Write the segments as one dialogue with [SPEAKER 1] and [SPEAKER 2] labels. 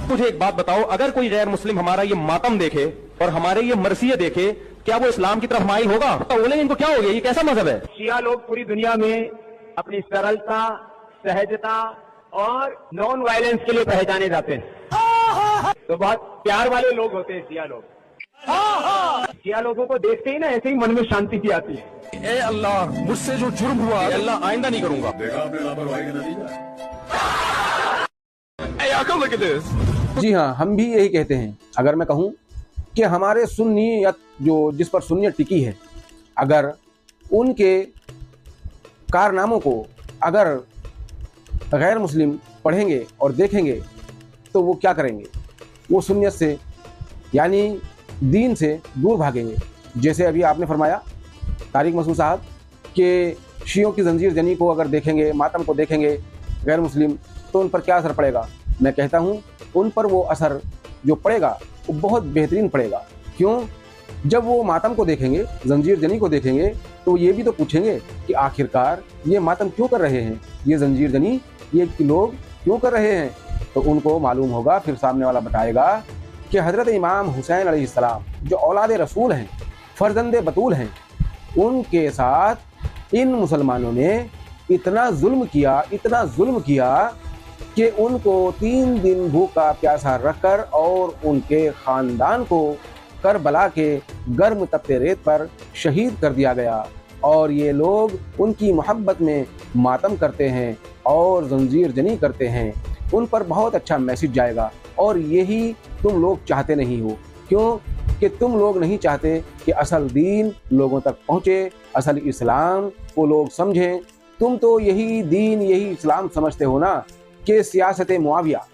[SPEAKER 1] मुझे एक बात बताओ, अगर कोई गैर मुस्लिम हमारा ये मातम देखे और हमारे ये मरसियत देखे, क्या वो इस्लाम की तरफ माइल होगा? तो बोलेंगे इनको क्या हो गया, ये कैसा मजहब है?
[SPEAKER 2] शिया लोग पूरी दुनिया में अपनी सरलता, सहजता और नॉन वायलेंस के लिए पहचाने जाते हैं। तो बहुत प्यार वाले लोग होते हैं शिया लोग। शिया लोगों को देखते ही ना ऐसे ही मन में शांति सी आती है।
[SPEAKER 1] ए अल्लाह, मुझसे जो जुर्म हुआ अल्लाह आइंदा नहीं करूंगा।
[SPEAKER 3] जी हाँ, हम भी यही कहते हैं। अगर मैं कहूँ कि हमारे सुन्नियत जो जिस पर सुन्नियत टिकी है, अगर उनके कारनामों को अगर गैर मुस्लिम पढ़ेंगे और देखेंगे तो वो क्या करेंगे? वो सुन्नियत से यानी दीन से दूर भागेंगे। जैसे अभी आपने फरमाया तारिक मसूद साहब कि शियों की जंजीर जनी को अगर देखेंगे, मातम को देखेंगे गैर मुस्लिम, तो उन पर क्या असर पड़ेगा? मैं कहता हूँ उन पर वो असर जो पड़ेगा वो बहुत बेहतरीन पड़ेगा। क्यों? जब वो मातम को देखेंगे, जंजीर जनी को देखेंगे, तो ये भी तो पूछेंगे कि आखिरकार ये मातम क्यों कर रहे हैं, ये जंजीर जनी ये लोग क्यों कर रहे हैं? तो उनको मालूम होगा, फिर सामने वाला बताएगा कि हज़रत इमाम हुसैन अलैहिस्सलाम जो औलाद रसूल हैं, फर्जंद बतूल हैं, उनके साथ इन मुसलमानों ने इतना जुल्म किया कि उनको 3 दिन भूखा प्यासा रखकर और उनके ख़ानदान को करबला के गर्म तपते रेत पर शहीद कर दिया गया। और ये लोग उनकी मोहब्बत में मातम करते हैं और जंजीर जनी करते हैं। उन पर बहुत अच्छा मैसेज जाएगा और यही तुम लोग चाहते नहीं हो। क्यों? कि तुम लोग नहीं चाहते कि असल दीन लोगों तक पहुँचे, असल इस्लाम को लोग समझें। तुम तो यही दीन, यही इस्लाम समझते हो ना कि सियासत मुआविया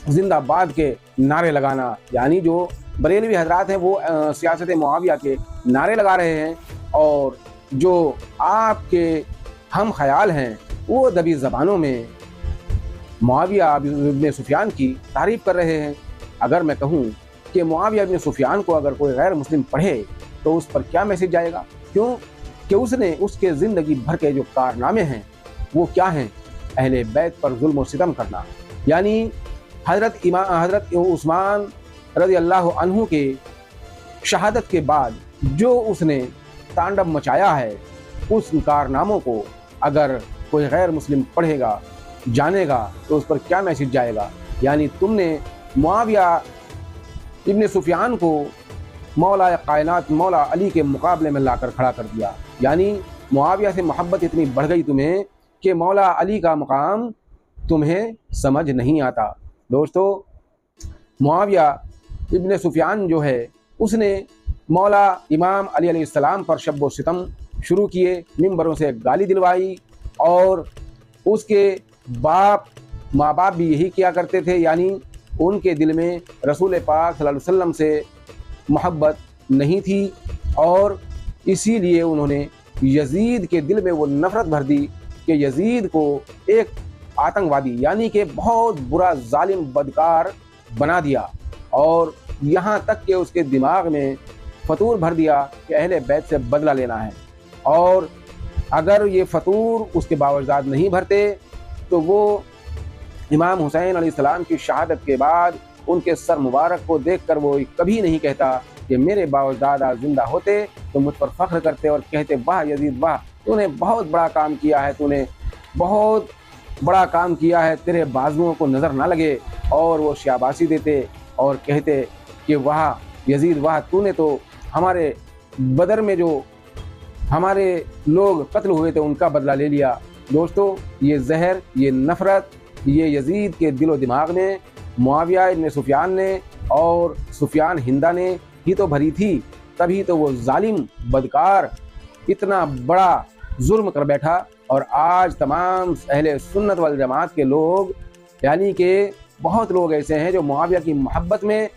[SPEAKER 3] जिंदाबाद के नारे लगाना, यानी जो बरेलवी हजरात हैं वो सियासत मुआविया के नारे लगा रहे हैं, और जो आपके हम ख्याल हैं वो दबी ज़बानों में मुआविया इब्न सुफियान की तारीफ़ कर रहे हैं। अगर मैं कहूँ कि मुआविया इब्न सुफियान को अगर कोई गैर मुस्लिम पढ़े तो उस पर क्या मैसेज जाएगा? क्यों? कि उसने उसके ज़िंदगी भर के जो कारनामे हैं वो क्या हैं? अहले बैत पर जुल्म और सितम करना, यानी हज़रत उस्मान रज़ी अल्लाह अन्हु के शहादत के बाद जो उसने तांडव मचाया है, उस कारनामों को अगर कोई गैर मुस्लिम पढ़ेगा, जानेगा, तो उस पर क्या मैसेज जाएगा? यानी तुमने मुआविया इब्न सुफियान को मौला कायनात मौला अली के मुकाबले में लाकर खड़ा कर दिया। यानी मुआविया से मोहब्बत इतनी बढ़ गई तुम्हें कि मौला अली का मकाम तुम्हें समझ नहीं आता। दोस्तों, मुआविया इब्न सुफियान जो है उसने मौला इमाम अली अलैहिस्सलाम पर शब व सितम शुरू किए, मिंबरों से गाली दिलवाई, और उसके माँ बाप भी यही किया करते थे। यानी उनके दिल में रसूल पाक सल्लल्लाहु अलैहि वसल्लम से मोहब्बत नहीं थी, और इसीलिए उन्होंने यजीद के दिल में वो नफ़रत भर दी कि यजीद को एक आतंकवादी यानी कि बहुत बुरा जालिम बदकार बना दिया, और यहाँ तक कि उसके दिमाग में फतूर भर दिया कि अहले बैत से बदला लेना है। और अगर ये फतूर उसके बावजदाद नहीं भरते तो वो इमाम हुसैन अलैहिस्सलाम की शहादत के बाद उनके सर मुबारक को देखकर वो कभी नहीं कहता कि मेरे बावजदाद जिंदा होते तो मुझ पर फ़ख्र करते और कहते वाह यजीद वाह, तूने बहुत बड़ा काम किया है, तूने बहुत बड़ा काम किया है, तेरे बाजुओं को नज़र ना लगे। और वो शाबाशी देते और कहते कि वाह यजीद वाह, तूने तो हमारे बदर में जो हमारे लोग कत्ल हुए थे उनका बदला ले लिया। दोस्तों, ये जहर, ये नफ़रत, ये यजीद के दिलो दिमाग में मुआविया इब्न सुफियान ने और सुफियान हिंदा ने ही तो भरी थी, तभी तो वो जालिम बदकार इतना बड़ा जुर्म कर बैठा। और आज तमाम अहले सुन्नत वल जमात के लोग, यानी कि बहुत लोग ऐसे हैं जो मुआविया की मोहब्बत में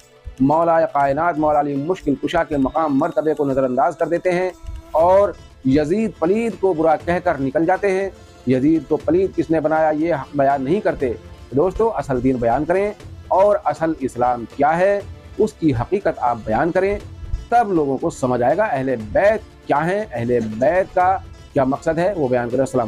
[SPEAKER 3] मौला कायनात मौला अली मुश्किल कुशा के मकाम मर्तबे को नज़रअंदाज कर देते हैं और यजीद पलीद को बुरा कहकर निकल जाते हैं। यजीद को पलीद किसने बनाया ये बयान नहीं करते। दोस्तों, असल दीन बयान करें और असल इस्लाम क्या है उसकी हकीकत आप बयान करें, तब लोगों को समझ आएगा अहले बैत क्या है, अहले बैत का क्या मकसद है, वो बयान करें। अस्सलाम वालेकुम।